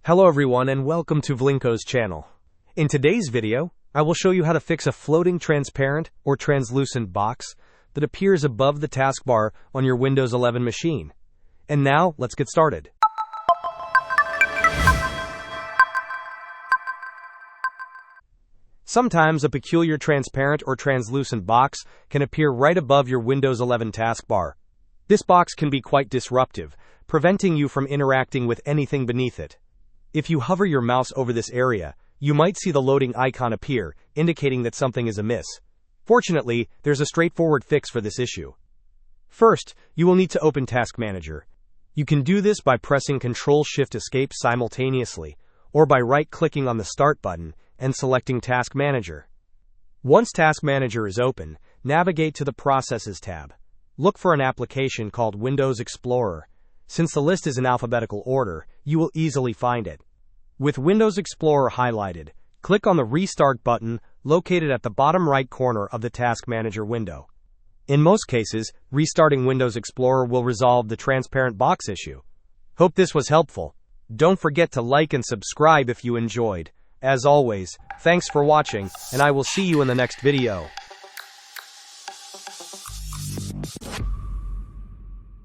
Hello everyone and welcome to Vlinko's channel. In today's video, I will show you how to fix a floating transparent or translucent box that appears above the taskbar on your Windows 11 machine. And now, let's get started. Sometimes a peculiar transparent or translucent box can appear right above your Windows 11 taskbar. This box can be quite disruptive, preventing you from interacting with anything beneath it. If you hover your mouse over this area, you might see the loading icon appear, indicating that something is amiss. Fortunately, there's a straightforward fix for this issue. First, you will need to open Task Manager. You can do this by pressing Ctrl-Shift-Escape simultaneously, or by right-clicking on the Start button and selecting Task Manager. Once Task Manager is open, navigate to the Processes tab. Look for an application called Windows Explorer. Since the list is in alphabetical order, you will easily find it. With Windows Explorer highlighted, click on the Restart button located at the bottom right corner of the Task Manager window. In most cases, restarting Windows Explorer will resolve the transparent box issue. Hope this was helpful. Don't forget to like and subscribe if you enjoyed. As always, thanks for watching, and I will see you in the next video.